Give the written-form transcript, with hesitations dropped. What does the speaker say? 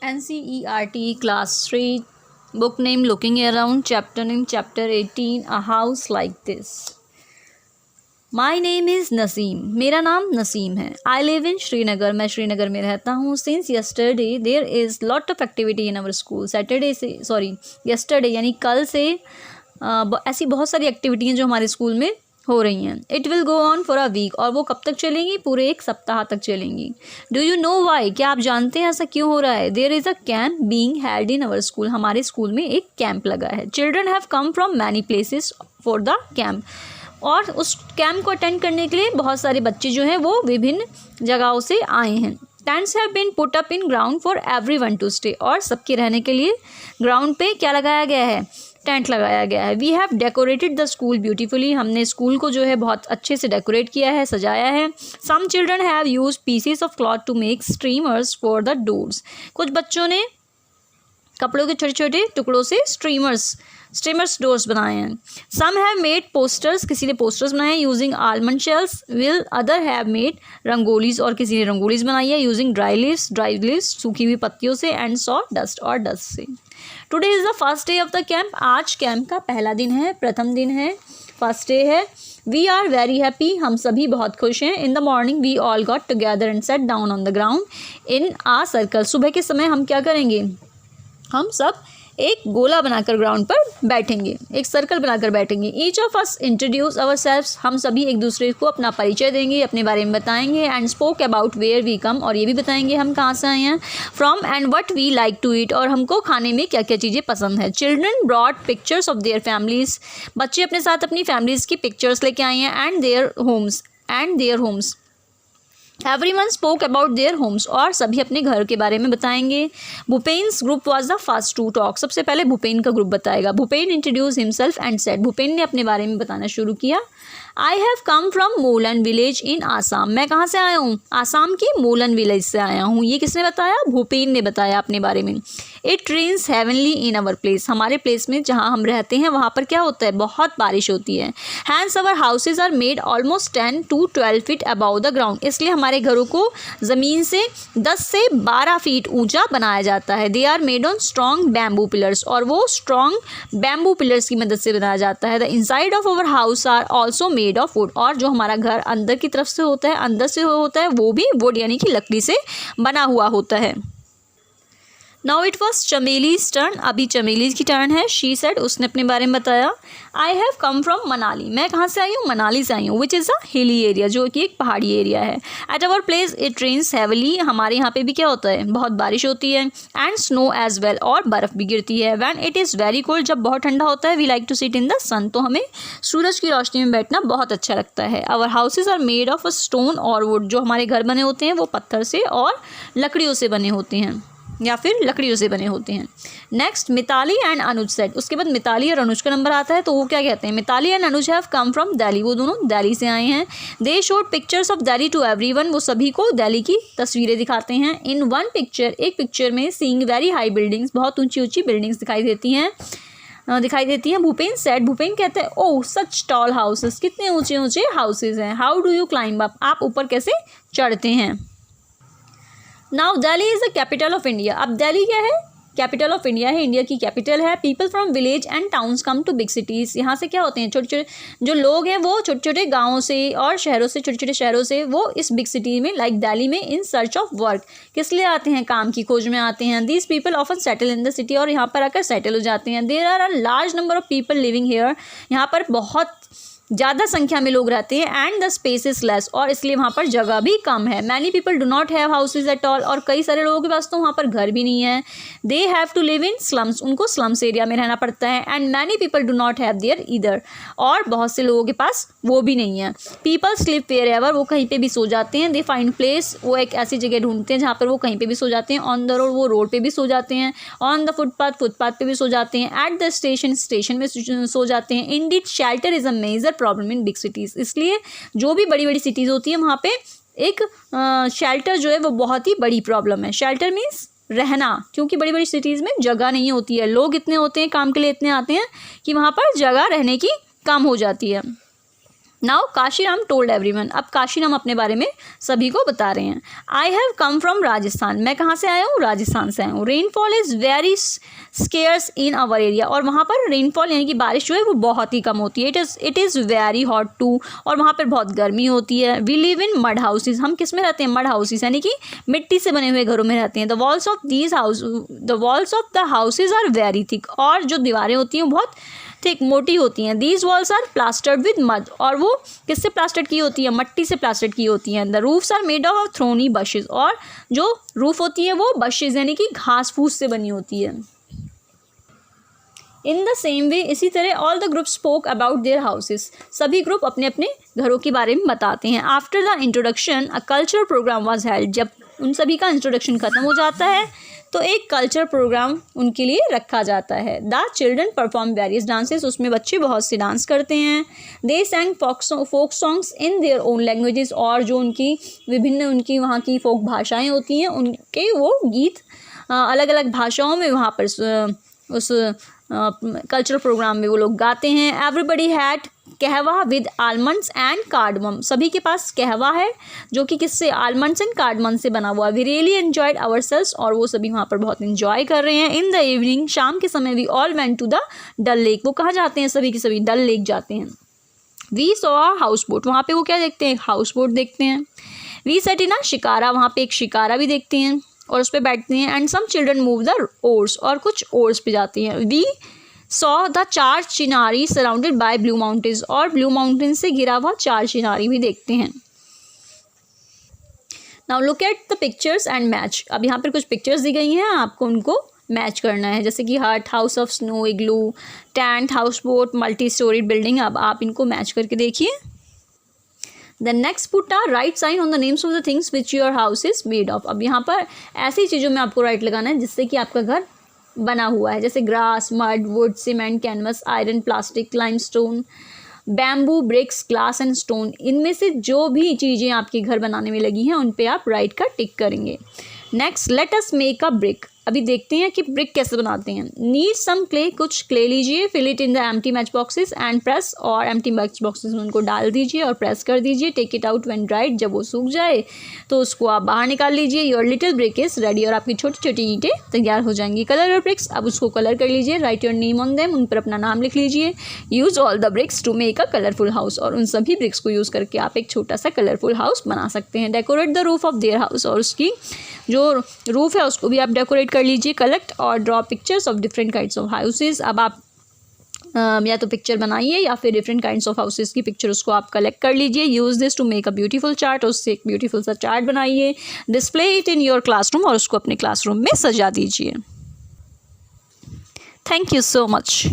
NCERT Class 3, book name Looking Around, chapter name Chapter 18, A House Like This. My name is Naseem, मेरा नाम नसीम है. I live in Srinagar, मैं श्रीनगर में रहता हूँ. Since yesterday there is lot of activity in our school. Yesterday यानी कल से ऐसी बहुत सारी एक्टिविटी हैं जो हमारे स्कूल में हो रही हैं. It will go on for a week, और वो कब तक चलेंगी? पूरे एक सप्ताह तक चलेंगी. डू यू नो वाई, क्या आप जानते हैं ऐसा क्यों हो रहा है? There is a camp being held in our school, हमारे स्कूल में एक कैंप लगा है. Children have come from many places for the camp, और उस कैंप को अटेंड करने के लिए बहुत सारे बच्चे जो हैं वो विभिन्न जगहों से आए हैं. Tents have been put up in ground for everyone to stay, और सबके रहने के लिए ग्राउंड पे क्या लगाया गया है? टेंट लगाया गया है. We have decorated the school beautifully, हमने स्कूल को जो है बहुत अच्छे से डेकोरेट किया है, सजाया है. Some children have use pieces of cloth to make streamers for the doors, कुछ बच्चों ने कपड़ों के छोटे छोटे टुकड़ों से स्ट्रीमर्स डोर्स बनाए हैं. सम हैव मेड पोस्टर्स, किसी ने पोस्टर्स बनाए हैं using almond shells. Will other have made rangolis, और किसी ने रंगोलीज बनाई है यूजिंग ड्राई लीव्स सूखी हुई पत्तियों से. एंड सॉ डस्ट, और डस्ट से. Today is the first day of the camp, आज कैंप का पहला दिन है, प्रथम दिन है, फर्स्ट डे है. वी आर वेरी हैप्पी, हम सभी बहुत खुश हैं. In the morning we all got together and sat down on the ground in a circle, सुबह के समय हम क्या करेंगे? हम सब एक गोला बनाकर ग्राउंड पर बैठेंगे, एक सर्कल बनाकर बैठेंगे. Each of us introduce our selves, हम सभी एक दूसरे को अपना परिचय देंगे, अपने बारे में बताएंगे. And spoke about where we came, और ये भी बताएंगे हम कहाँ से आए हैं. From and what we like to eat, और हमको खाने में क्या क्या चीज़ें पसंद है. Children brought pictures of their families, बच्चे अपने साथ अपनी फैमिलीज़ की पिक्चर्स लेके आए हैं. And their homes everyone spoke about their homes, और सभी अपने घर के बारे में बताएंगे. Bhupen's group was the first to talk, सबसे पहले भूपेन का ग्रुप बताएगा. Bhupen introduce himself and said, Bhupen ने अपने बारे में बताना शुरू किया. I have come from Molan village in Assam, मैं कहाँ से आया हूँ? आसाम की मोलन विलेज से आया हूँ. ये किसने बताया? भूपेन ने बताया अपने बारे में. It rains heavily in our place, हमारे प्लेस में जहाँ हम रहते हैं वहाँ पर क्या होता है? बहुत बारिश होती है. Hence our houses are made almost 10 to 12 feet above the ground, इसलिए हमारे घरों को ज़मीन से 10 से 12 फीट ऊंचा बनाया जाता है. They are made on strong bamboo pillars, और वो स्ट्रॉन्ग बैम्बू पिलर्स की मदद से बनाया जाता है. The inside of our house are also made of wood, और जो हमारा घर अंदर की तरफ से होता है, अंदर से होता है, वो भी वुड यानी कि लकड़ी से बना हुआ होता है. नाउ इट वॉज चमेलीज टर्न, अभी चमेलीज की टर्न है. शी सेड, उसने अपने बारे में बताया. आई हैव कम फ्रॉम मनाली, मैं कहाँ से आई हूँ? मनाली से आई हूँ. Which is a hilly area, जो कि एक पहाड़ी एरिया है. At our place it rains heavily, हमारे यहाँ पे भी क्या होता है? बहुत बारिश होती है. एंड स्नो एज वेल, और बर्फ़ भी गिरती है. When it is very cold, जब बहुत ठंडा होता है. We like to sit in the sun, तो हमें सूरज की रोशनी में बैठना बहुत अच्छा लगता है. Our houses are made of a stone और वुड, जो हमारे घर बने होते हैं वो पत्थर से और लकड़ियों से बने होते हैं, या फिर लकड़ियों से बने होते हैं. Next Mitali and Anuj said, उसके बाद मिताली और अनुज का नंबर आता है. तो वो क्या कहते हैं? Mitali and Anuj have come from Delhi, वो दोनों दिल्ली से आए हैं. They showed pictures of Delhi to everyone, वो सभी को दिल्ली की तस्वीरें दिखाते हैं. इन वन पिक्चर, एक पिक्चर में सीइंग वेरी हाई बिल्डिंग्स, बहुत ऊंची ऊंची बिल्डिंग्स दिखाई देती हैं. भूपेन सेड, भूपेन कहते हैं, ओह सच टॉल हाउसेस, कितने ऊंचे ऊंचे हाउसेज हैं. How do you climb up, आप ऊपर कैसे चढ़ते हैं. Now Delhi is the capital of India, अब दिल्ली क्या है? कैपिटल ऑफ इंडिया है, इंडिया की कैपिटल है. People from village and towns come to big cities, यहाँ से क्या होते हैं? छोटे छोटे जो लोग हैं वो छोटे छोटे गाँवों से और शहरों से, छोटे छोटे शहरों से वो इस बिग सिटी में लाइक दिल्ली में इन सर्च ऑफ वर्क, किस लिए आते हैं? काम की खोज में आते हैं. These people often settle in the city, और यहाँ पर आकर सेटल हो जाते हैं. There are a large number of people living here, यहाँ पर बहुत ज़्यादा संख्या में लोग रहते हैं. And the space is less, और इसलिए वहाँ पर जगह भी कम है. Many people do not have houses at all, और कई सारे लोगों के पास तो वहाँ पर घर भी नहीं है. They have to live in slums, उनको स्लम्स एरिया में रहना पड़ता है. And many people do not have there either, और बहुत से लोगों के पास वो भी नहीं है. पीपल स्लीप वेयर एवर, वो कहीं पर भी सो जाते हैं. दे फाइंड प्लेस, वो एक ऐसी जगह ढूंढते हैं जहाँ पर वो कहीं पर भी सो जाते हैं. ऑन द रोड, वो रोड पर भी सो जाते हैं. ऑन द फुटपाथ पर भी सो जाते हैं. एट द स्टेशन में सो जाते हैं. Indeed shelter is a major problem in big city, इसलिए जो भी बड़ी बड़ी सिटीज़ होती हैं वहाँ पे एक शेल्टर जो है वो बहुत ही बड़ी प्रॉब्लम है. शेल्टर मीन्स रहना, क्योंकि बड़ी बड़ी सिटीज़ में जगह नहीं होती है. लोग इतने होते हैं, काम के लिए इतने आते हैं कि वहाँ पर जगह रहने की कम हो जाती है. नाउ काशीराम टोल्ड एवरीवन, अब काशीराम अपने बारे में सभी को बता रहे हैं। I have come from Rajasthan, मैं कहाँ से आया हूँ, राजस्थान से आया हूँ। Rainfall is very scarce in our area, और वहाँ पर रेनफॉल यानी कि बारिश जो है वो बहुत ही कम होती है। It is very hot too, और वहाँ पर बहुत गर्मी होती है। We live in mud houses, हम किस में रहते हैं, मड हाउसेज यानी कि मिट्टी से बने हुए घरों में रहते हैं। The walls of the houses are very thick, और जो दीवारें होती हैं वो बहुत थिक मोटी होती हैं। These walls are plastered with mud, और वो किससे प्लास्टर्ड की होती है, मट्टी से प्लास्टर्ड की होती हैं। The roofs are made of thorny bushes, और जो रूफ होती है वो बशेज यानी कि घास फूस से बनी होती है। इन द सेम वे, इसी तरह all the group spoke about their houses, सभी ग्रुप अपने अपने घरों के बारे में बताते हैं। After the introduction a cultural programme was held, जब उन सभी का इंट्रोडक्शन खत्म हो जाता है तो एक कल्चर प्रोग्राम उनके लिए रखा जाता है। The children perform various dances, उसमें बच्चे बहुत से डांस करते हैं। They sang folk songs in their own languages, और जो उनकी विभिन्न उनकी वहाँ की फोक भाषाएं होती हैं उनके वो गीत अलग अलग भाषाओं में वहाँ पर उस कल्चरल प्रोग्राम में वो लोग गाते हैं। एवरीबडी हैड कहवा विद आलमंड्स एंड कार्डमम, सभी के पास कहवा है जो कि किससे, आलमंड्स एंड कार्डमम से बना हुआ। We really enjoyed ourselves, और वो सभी वहाँ पर बहुत इन्जॉय कर रहे हैं। इन द इवनिंग, शाम के समय, we all went to the Dal lake, वो कहाँ जाते हैं, सभी के सभी डल लेक जाते हैं। We saw a houseboat, वहाँ पे वो क्या देखते हैं, हाउस बोट देखते हैं। वी सेट इन अ शिकारा, वहाँ पे एक शिकारा भी देखते हैं और उस पर बैठते हैं। And some children move the oars, और कुछ ओर्स पे जाती हैं। We saw the 4 chinars surrounded by blue mountains, और ब्लू माउंटेन से घिरा हुआ 4 चिनारी भी देखते हैं। Now look at the pictures and match, अब यहाँ पर कुछ पिक्चर्स दी गई हैं, आपको उनको मैच करना है, जैसे कि hut, house of snow, igloo, tent, houseboat, multi storeyed building. अब आप इनको मैच करके देखिए। The next put a right sign on the names of the things which your house is made of, अब यहाँ पर ऐसी चीज़ों में आपको राइट लगाना है जिससे कि आपका घर बना हुआ है, जैसे grass, mud, wood, cement, canvas, iron, plastic, limestone, bamboo, bricks, glass and stone. इनमें से जो भी चीज़ें आपके घर बनाने में लगी हैं उन पे आप राइट का टिक करेंगे। Next, let us make a brick, अभी देखते हैं कि ब्रिक कैसे बनाते हैं। नीड सम क्ले, कुछ क्ले लीजिए, fill it in the empty match boxes and press, और एम्प्टी मैच बॉक्सेस में उनको डाल दीजिए और प्रेस कर दीजिए। Take it out when dried, जब वो सूख जाए तो उसको आप बाहर निकाल लीजिए। Your little brick is ready, और आपकी छोटी छोटी ईंटें तैयार हो जाएंगी। कलर योर ब्रिक्स, अब उसको कलर कर लीजिए। Write your name on them, उन पर अपना नाम लिख लीजिए। Use all the bricks to make a colourful house, और उन सभी ब्रिक्स को यूज़ करके आप एक छोटा सा कलरफुल हाउस बना सकते हैं। Decorate the roof of their house, और उसकी जो रूफ है उसको भी आप डेकोरेट कर लीजिए। कलेक्ट और draw pictures of different kinds of houses, अब आप या तो पिक्चर बनाइए या फिर डिफरेंट काइंड्स ऑफ हाउसेज की पिक्चर उसको आप कलेक्ट कर लीजिए। Use this to make a beautiful chart, उससे एक ब्यूटीफुल सा चार्ट बनाइए। Display it in your classroom, और उसको अपने क्लासरूम में सजा दीजिए। Thank you so much.